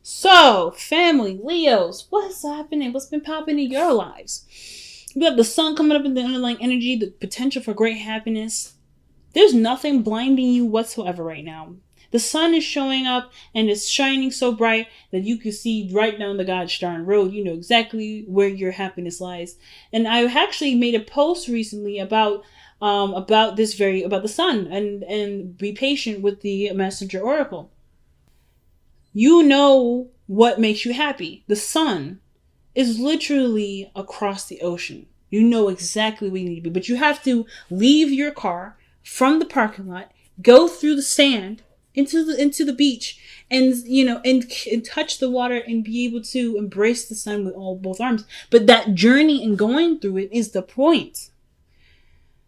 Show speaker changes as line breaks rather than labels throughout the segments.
So, family, Leos, what's happening? What's been popping in your lives? We have the sun coming up in the underlying energy, the potential for great happiness. There's nothing blinding you whatsoever right now. The sun is showing up and it's shining so bright that you can see right down the gosh darn road. You know exactly where your happiness lies. And I actually made a post recently about the sun and be patient with the messenger oracle. You know what makes you happy. The sun is literally across the ocean. You know exactly where you need to be, but you have to leave your car from the parking lot, go through the sand into the beach, and and touch the water and be able to embrace the sun with both arms. But that journey and going through it is the point.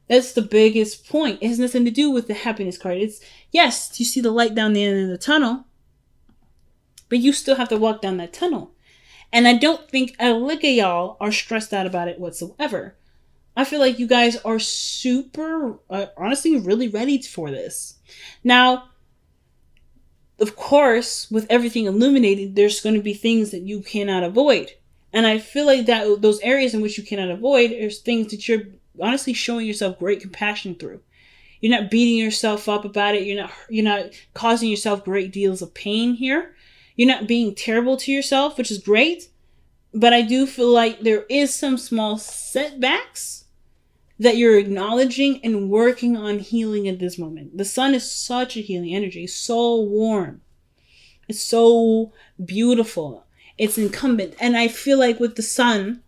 That's the biggest point. It has nothing to do with the happiness card. It's yes, you see the light down the end of the tunnel, but you still have to walk down that tunnel. And I don't think a lick of y'all are stressed out about it whatsoever. I feel like you guys are super, honestly, really ready for this. Now, of course, with everything illuminated, there's going to be things that you cannot avoid. And I feel like that those areas in which you cannot avoid are things that you're honestly showing yourself great compassion through. You're not beating yourself up about it. You're not causing yourself great deals of pain here. You're not being terrible to yourself, which is great. But I do feel like there is some small setbacks that you're acknowledging and working on healing at this moment. The sun is such a healing energy. It's so warm. It's so beautiful. It's incumbent. And I feel like with the sun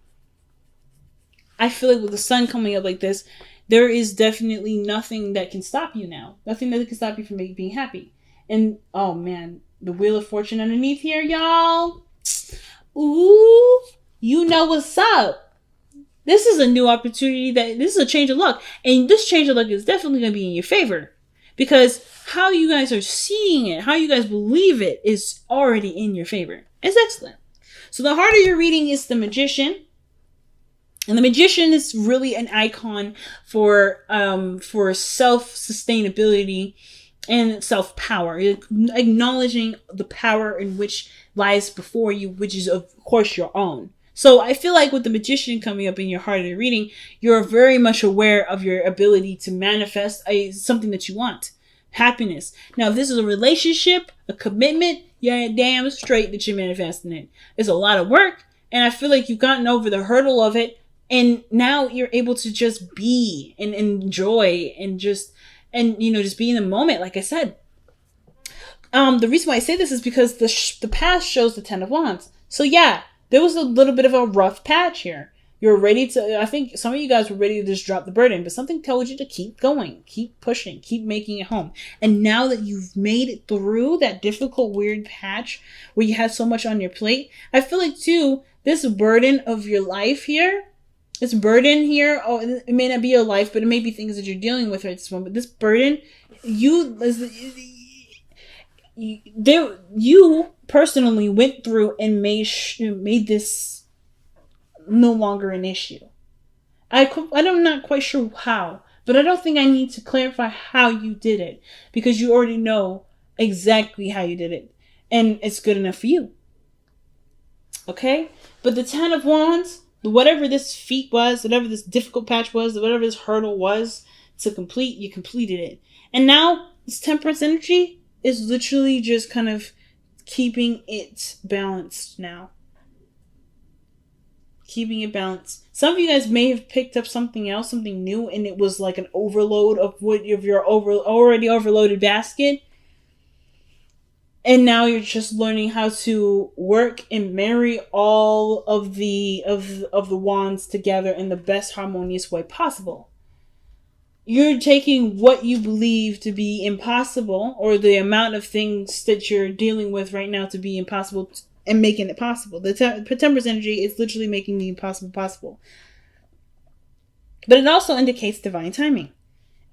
coming up like this, there is definitely nothing that can stop you now. Nothing that can stop you from being happy. And, oh man, the Wheel of Fortune underneath here, y'all. Ooh, you know what's up. This is a new opportunity. This is a change of luck. And this change of luck is definitely going to be in your favor. Because how you guys are seeing it, how you guys believe it, is already in your favor. It's excellent. So the heart of your reading is the Magician. And the Magician is really an icon for self-sustainability and self-power, acknowledging the power in which lies before you, which is of course your own. So I feel like with the Magician coming up in your heart of the reading, you're very much aware of your ability to manifest something that you want. Happiness. Now, if this is a relationship, a commitment, yeah, damn straight that you're manifesting it. It's a lot of work, and I feel like you've gotten over the hurdle of it, and now you're able to just be and enjoy and just be in the moment, like I said. The reason why I say this is because the past shows the Ten of Wands. So yeah, there was a little bit of a rough patch here. You're ready to, I think some of you guys were ready to just drop the burden, but something told you to keep going, keep pushing, keep making it home. And now that you've made it through that difficult, weird patch where you had so much on your plate, I feel like too, this burden of your life here, this burden here, it may not be your life, but it may be things that you're dealing with at this moment. But this burden, you personally went through and made this no longer an issue. I'm not quite sure how, but I don't think I need to clarify how you did it, because you already know exactly how you did it, and it's good enough for you. Okay? But the Ten of Wands, whatever this feat was, whatever this difficult patch was, whatever this hurdle was to complete, you completed it. And now this Temperance energy is literally just kind of keeping it balanced now. Keeping it balanced. Some of you guys may have picked up something else, something new, and it was like an overload of your already overloaded basket. And now you're just learning how to work and marry all of the wands together in the best harmonious way possible. You're taking what you believe to be impossible, or the amount of things that you're dealing with right now to be impossible, and making it possible. The Temperance energy is literally making the impossible possible. But it also indicates divine timing.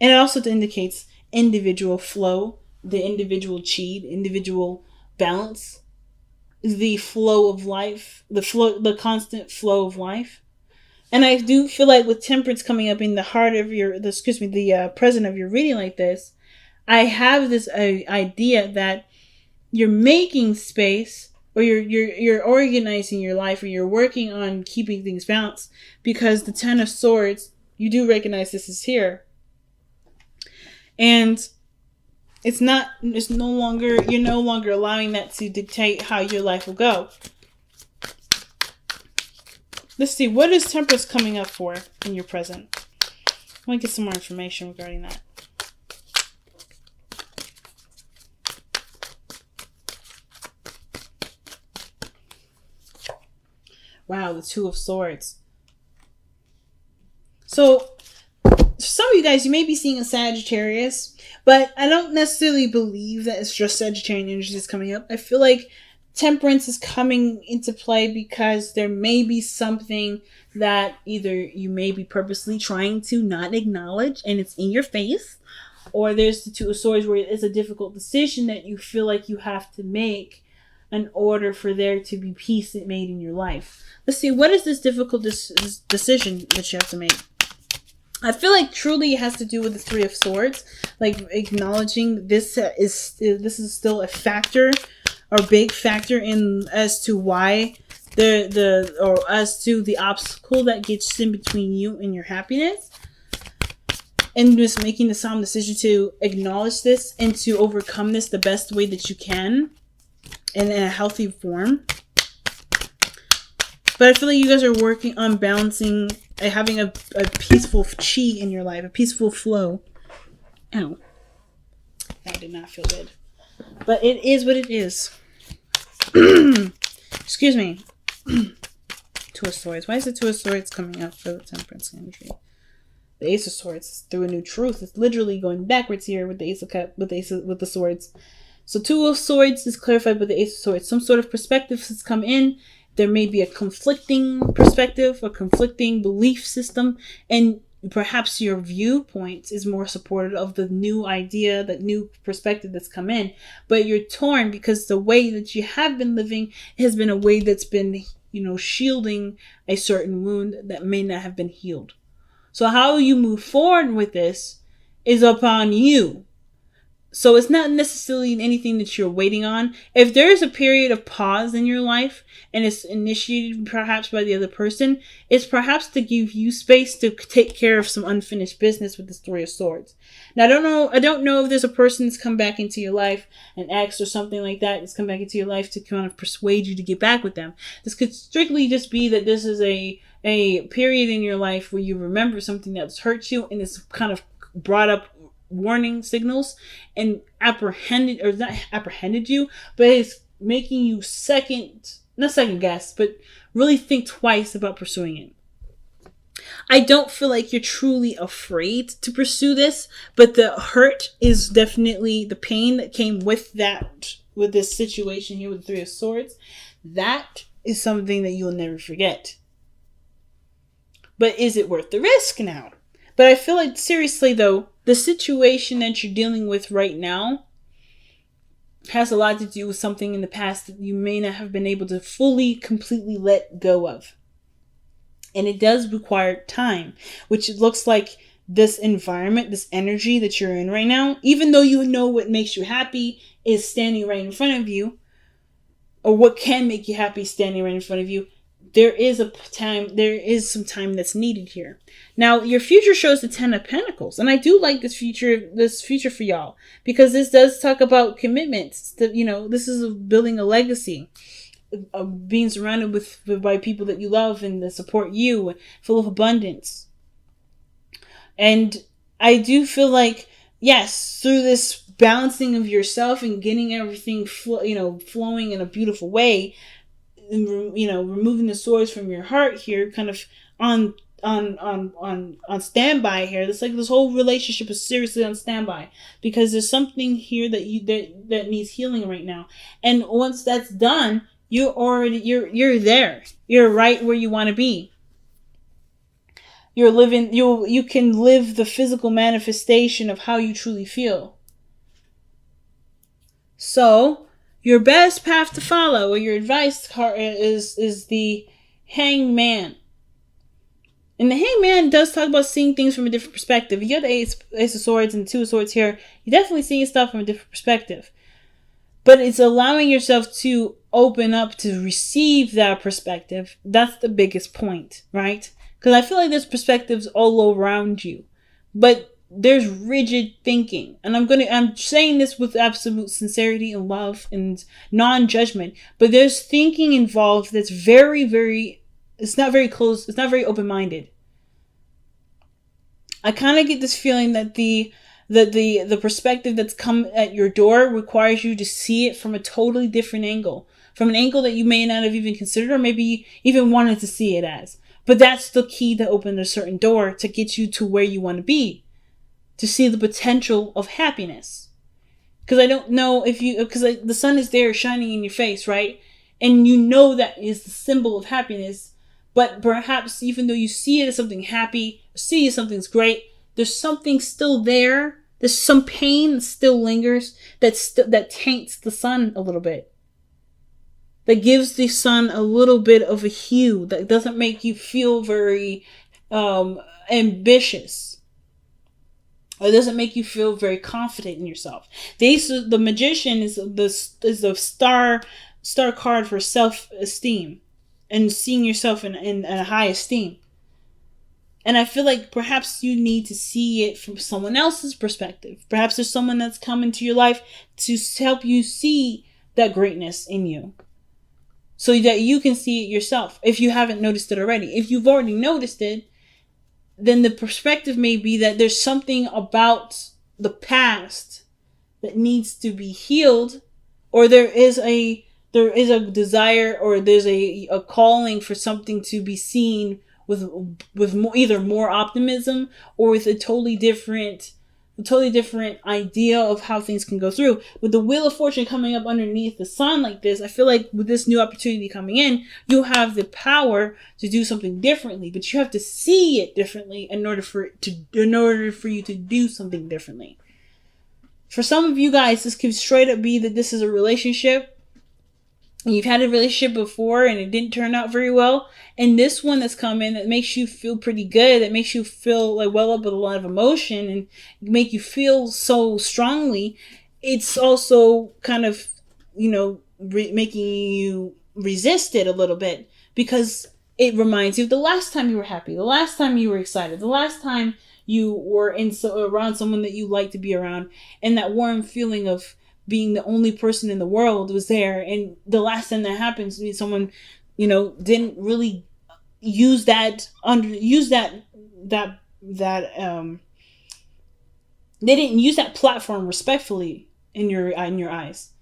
And it also indicates individual flow, the individual chi, individual balance, the flow of life, the constant flow of life. And I do feel like with Temperance coming up in the heart of the present of your reading like this, I have this idea that you're making space or you're organizing your life, or you're working on keeping things balanced, because the Ten of Swords, you do recognize this is here. And you're no longer allowing that to dictate how your life will go. Let's see, what is Temperance coming up for in your present? I want to get some more information regarding that. Wow, the Two of Swords. So, some of you guys, you may be seeing a Sagittarius, but I don't necessarily believe that it's just Sagittarian energy that's coming up. I feel like Temperance is coming into play because there may be something that either you may be purposely trying to not acknowledge and it's in your face, or there's the Two of Swords where it's a difficult decision that you feel like you have to make in order for there to be peace made in your life. Let's see, what is this difficult decision that you have to make? I feel like truly it has to do with the Three of Swords, like acknowledging this is still a factor, or big factor in as to why or as to the obstacle that gets in between you and your happiness, and just making the solemn decision to acknowledge this and to overcome this the best way that you can and in a healthy form. But I feel like you guys are working on balancing, having a peaceful chi in your life, a peaceful flow. Ow. That did not feel good. But it is what it is. Excuse me. Two of Swords. Why is the Two of Swords coming up for the Temperance energy? The Ace of Swords through a new truth. It's literally going backwards here with the Ace of Cups, with the Swords. So Two of Swords is clarified by the Ace of Swords. Some sort of perspective has come in. There may be a conflicting perspective, a conflicting belief system, and perhaps your viewpoint is more supportive of the new idea, that new perspective that's come in. But you're torn because the way that you have been living has been a way that's been, shielding a certain wound that may not have been healed. So how you move forward with this is upon you. So it's not necessarily anything that you're waiting on. If there is a period of pause in your life and it's initiated perhaps by the other person, it's perhaps to give you space to take care of some unfinished business with the Three of Swords. Now, I don't know if there's a person that's come back into your life, an ex or something like that, that's come back into your life to kind of persuade you to get back with them. This could strictly just be that this is a period in your life where you remember something that's hurt you and it's kind of brought up warning signals and not apprehended you, but it's making you not second guess, but really think twice about pursuing it. I don't feel like you're truly afraid to pursue this, but the hurt is definitely the pain that came with this situation here with the Three of Swords. That is something that you'll never forget. But is it worth the risk now? But I feel like, seriously though, the situation that you're dealing with right now has a lot to do with something in the past that you may not have been able to completely let go of. And it does require time, which it looks like this environment, this energy that you're in right now, even though you know what makes you happy is standing right in front of you, or what can make you happy standing right in front of you, there is some time that's needed here. Now, your future shows the Ten of Pentacles, and I do like this future for y'all, because this does talk about commitments. This is building a legacy, of being surrounded by people that you love and that support you, full of abundance. And I do feel like, yes, through this balancing of yourself and getting everything flowing in a beautiful way, removing the swords from your heart here, kind of on standby here. It's like this whole relationship is seriously on standby because there's something here that needs healing right now. And once that's done, you're there. You're right where you want to be. You're living. You can live the physical manifestation of how you truly feel. So, your best path to follow, or your advice card, is the Hangman. And the Hangman does talk about seeing things from a different perspective. You have the Ace of Swords and the Two of Swords here. You're definitely seeing stuff from a different perspective. But it's allowing yourself to open up to receive that perspective, that's the biggest point, right? Because I feel like there's perspectives all around you, but there's rigid thinking. And I'm saying this with absolute sincerity and love and non-judgment, but there's thinking involved that's very, very, it's not very close, it's not very open-minded. I kind of get this feeling that the perspective that's come at your door requires you to see it from a totally different angle, from an angle that you may not have even considered or maybe even wanted to see it as. But that's the key to open a certain door to get you to where you want to be, to see the potential of happiness. Because I don't know if you, because the sun is there shining in your face, right? And you know that is the symbol of happiness. But perhaps even though you see it as something happy, see it as something's great, there's something still there. There's some pain that still lingers that taints the sun a little bit. That gives the sun a little bit of a hue that doesn't make you feel very ambitious. Or doesn't make you feel very confident in yourself. The magician is the star card for self-esteem and seeing yourself in a high esteem. And I feel like perhaps you need to see it from someone else's perspective. Perhaps there's someone that's come into your life to help you see that greatness in you, so that you can see it yourself if you haven't noticed it already. If you've already noticed it, then the perspective may be that there's something about the past that needs to be healed, or there is a desire, or there's a calling for something to be seen with either more optimism or with a totally different idea of how things can go through. With the Wheel of Fortune coming up underneath the sun like this, I feel like with this new opportunity coming in, you have the power to do something differently, but you have to see it differently in order for you to do something differently. For some of you guys, this could straight up be that this is a relationship. And you've had a relationship before and it didn't turn out very well. And this one that's coming that makes you feel pretty good, that makes you feel like well up with a lot of emotion and make you feel so strongly. It's also kind of, making you resist it a little bit, because it reminds you of the last time you were happy, the last time you were excited, the last time you were around someone that you like to be around, and that warm feeling of being the only person in the world was there. And the last time that happens, someone, didn't really use that they didn't use that platform respectfully in your eyes.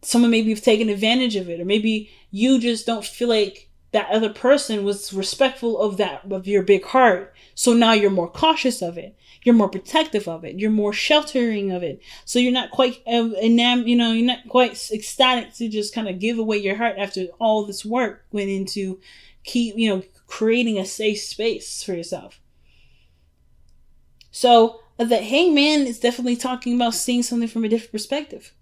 Someone maybe have taken advantage of it, or maybe you just don't feel like that other person was respectful of your big heart. So now you're more cautious of it. You're more protective of it. You're more sheltering of it. So you're not quite you're not quite ecstatic to just kind of give away your heart after all this work went into creating a safe space for yourself. So the Hangman is definitely talking about seeing something from a different perspective.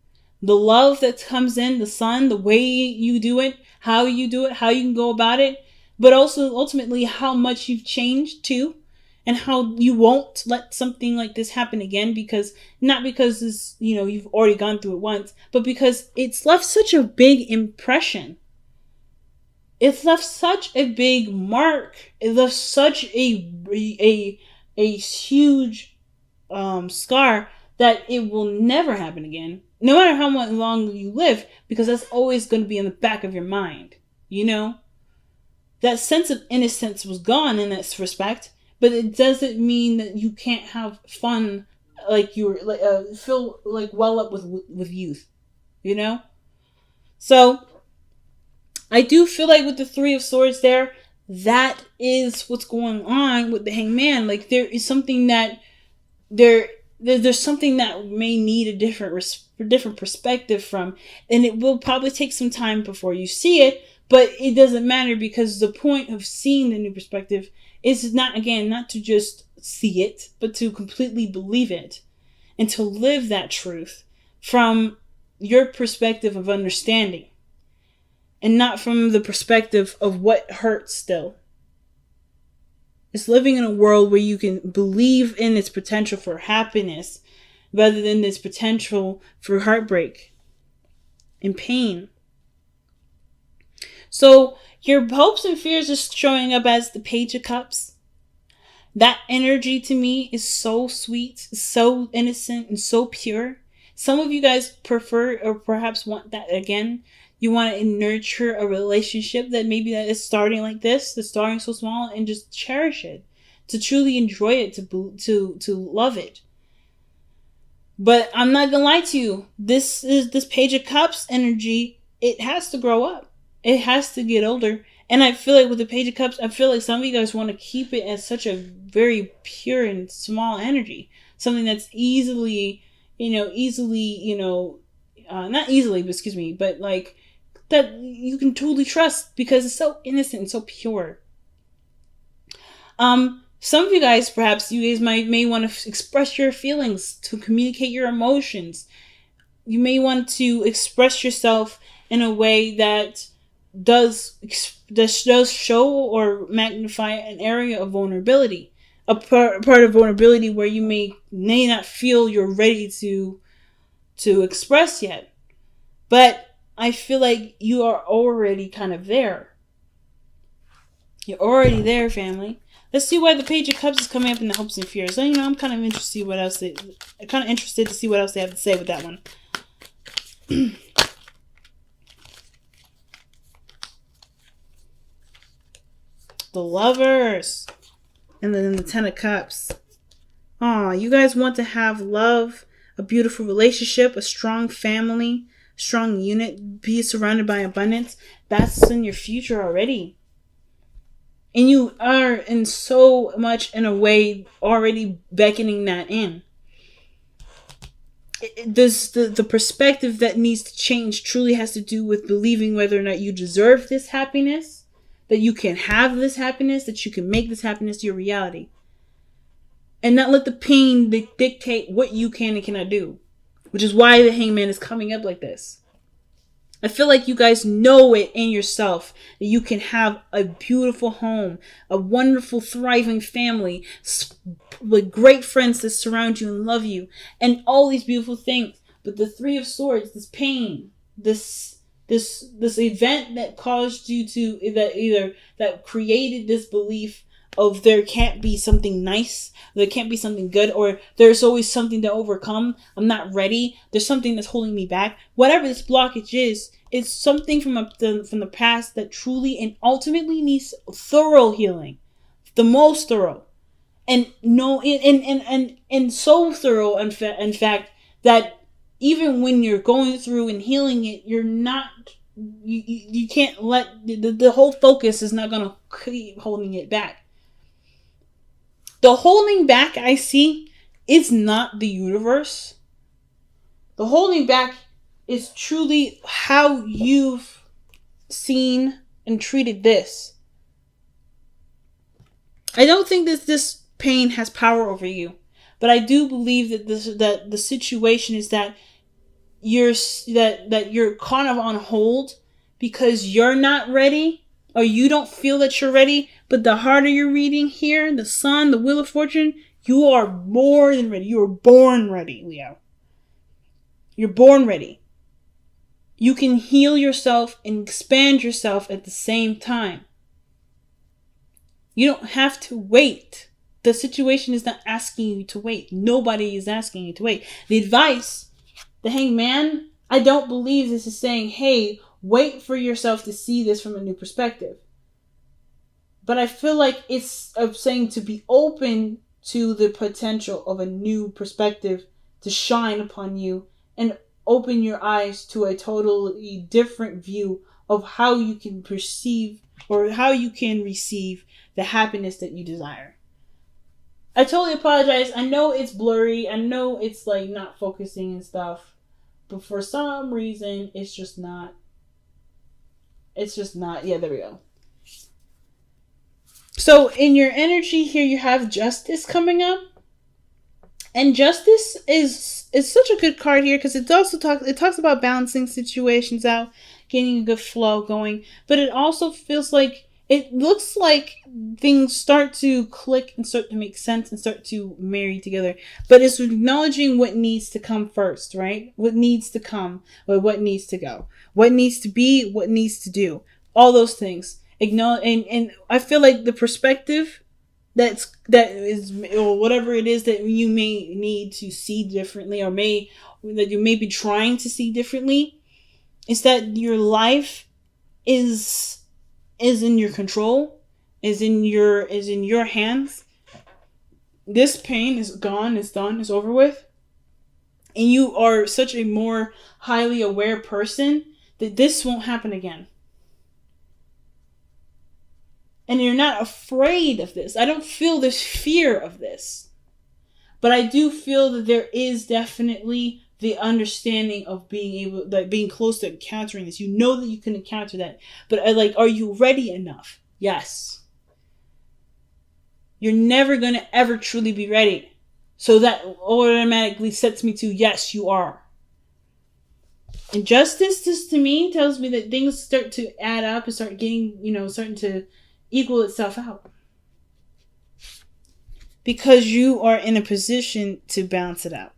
The love that comes in, the sun, the way you do it, how you can go about it, but also ultimately how much you've changed too, and how you won't let something like this happen again, not because this, you've already gone through it once, but because it's left such a big impression. It's left such a big mark. It left such a huge scar that it will never happen again. No matter how much long you live, because that's always going to be in the back of your mind. That sense of innocence was gone in this respect, but it doesn't mean that you can't have fun, like feel like well up with youth, So I do feel like with the Three of Swords there, that is what's going on with the Hangman. Like there is something that there's something that may need a different perspective from, and it will probably take some time before you see it, but it doesn't matter, because the point of seeing the new perspective is not to just see it, but to completely believe it and to live that truth from your perspective of understanding and not from the perspective of what hurts still. It's living in a world where you can believe in its potential for happiness rather than its potential for heartbreak and pain. So your hopes and fears are showing up as the Page of Cups. That energy to me is so sweet, so innocent, and so pure. Some of you guys prefer or perhaps want that again. You want to nurture a relationship that maybe that is starting like this, that's starting so small, and just cherish it, to truly enjoy it, to love it. But I'm not gonna lie to you. This Page of Cups energy. It has to grow up. It has to get older. And I feel like with the Page of Cups, I feel like some of you guys want to keep it as such a very pure and small energy. Something that's easily, not easily, but excuse me, but like that you can totally trust because it's so innocent and so pure. Some of you guys, perhaps you guys may want to express your feelings, to communicate your emotions. You may want to express yourself in a way that does show or magnify an area of vulnerability, a part of vulnerability where you may not feel you're ready to express yet. But I feel like you are already kind of there. You're already there, family. Let's see why the Page of Cups is coming up in the hopes and fears. So, I'm kind of interested to see what else they have to say with that one. The Lovers. And then the Ten of Cups. Aw, you guys want to have love, a beautiful relationship, a strong family, strong unit, be surrounded by abundance. That's in your future already. And you are in so much in a way already beckoning that in. The perspective that needs to change truly has to do with believing whether or not you deserve this happiness, that you can have this happiness, that you can make this happiness your reality. And not let the pain dictate what you can and cannot do. Which is why the Hangman is coming up like this. I feel like you guys know it in yourself that you can have a beautiful home, a wonderful, thriving family, with great friends that surround you and love you, and all these beautiful things. But the Three of Swords, this pain, this event that caused you to that created this belief of there can't be something nice, there can't be something good, or there's always something to overcome. I'm not ready. There's something that's holding me back. Whatever this blockage is, it's something from the past that truly and ultimately needs thorough healing, the most thorough, and so thorough. In fact, that even when you're going through and healing it, you're not. You can't let the whole focus is not gonna keep holding it back. The holding back I see is not the universe. The holding back is truly how you've seen and treated this. I don't think that this pain has power over you, but I do believe that the situation is that you're kind of on hold because you're not ready, or you don't feel that you're ready. But the harder you're reading here, the Sun, the Wheel of Fortune, you are more than ready. You are born ready, Leo. You're born ready. You can heal yourself and expand yourself at the same time. You don't have to wait. The situation is not asking you to wait. Nobody is asking you to wait. The advice, the Hangman, I don't believe this is saying, hey, wait for yourself to see this from a new perspective. But I feel like it's saying to be open to the potential of a new perspective to shine upon you and open your eyes to a totally different view of how you can perceive or how you can receive the happiness that you desire. I totally apologize. I know it's blurry. I know it's like not focusing and stuff. But for some reason, it's just not. Yeah, there we go. So in your energy here, you have Justice coming up. And Justice is such a good card here because it talks about balancing situations out, getting a good flow going. But it also feels like, it looks like things start to click and start to make sense and start to marry together. But it's acknowledging what needs to come first, right? What needs to come or what needs to go. What needs to be, what needs to do. All those things. Acknowledge, and I feel like the perspective that is, or whatever it is that you may need to see differently, or that you may be trying to see differently, is that your life is in your control, is in your hands. This pain is gone, it's done, it's over with. And you are such a more highly aware person that this won't happen again. And you're not afraid of this. I don't feel this fear of this. But I do feel that there is definitely the understanding of being close to encountering this. You know that you can encounter that. But are you ready enough? Yes. You're never going to ever truly be ready. So that automatically sets me to, yes, you are. And justice, this to me tells me that things start to add up and start getting, starting to equal itself out. Because you are in a position to balance it out.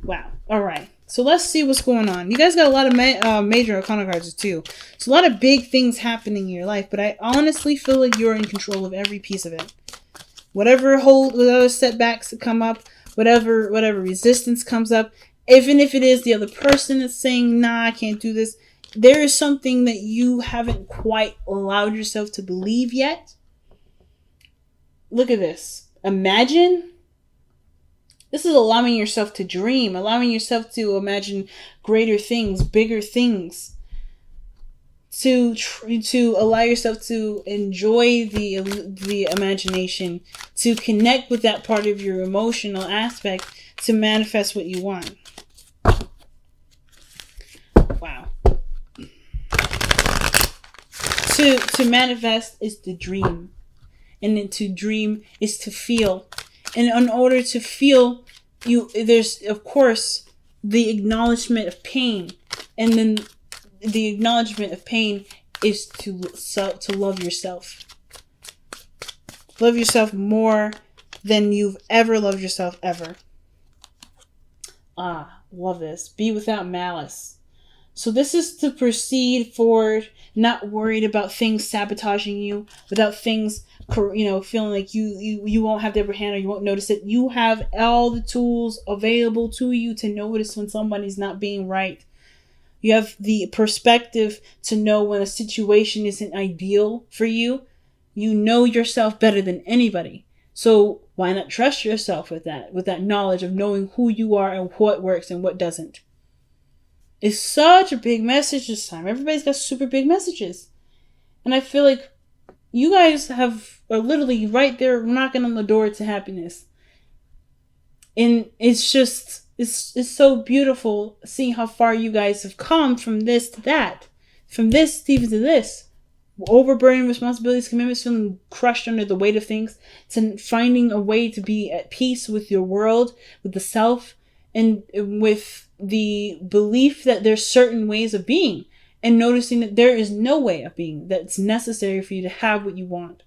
Wow. All right. So let's see what's going on. You guys got a lot of major arcana cards too. So a lot of big things happening in your life. But I honestly feel like you're in control of every piece of it. Whatever setbacks that come up, whatever resistance comes up, even if it is the other person that's saying, nah, I can't do this, there is something that you haven't quite allowed yourself to believe yet. Look at this. Imagine. This is allowing yourself to dream, allowing yourself to imagine greater things, bigger things. To allow yourself to enjoy the imagination, to connect with that part of your emotional aspect, to manifest what you want. Wow. To manifest is to dream. And then to dream is to feel. And in order to feel, there's, of course, the acknowledgement of pain. And then the acknowledgement of pain is to love yourself. Love yourself more than you've ever loved yourself ever. Love this. Be without malice. So this is to proceed forward, not worried about things sabotaging you, without things, feeling like you won't have the upper hand or you won't notice it. You have all the tools available to you to notice when somebody's not being right. You have the perspective to know when a situation isn't ideal for you. You know yourself better than anybody. So why not trust yourself with that knowledge of knowing who you are and what works and what doesn't. It's such a big message this time. Everybody's got super big messages. And I feel like you guys are literally right there knocking on the door to happiness. And it's just, it's so beautiful seeing how far you guys have come from this to that. From this even to this. Overburdened responsibilities, commitments, feeling crushed under the weight of things, to finding a way to be at peace with your world, with the self, and with the belief that there's certain ways of being, and noticing that there is no way of being that's necessary for you to have what you want.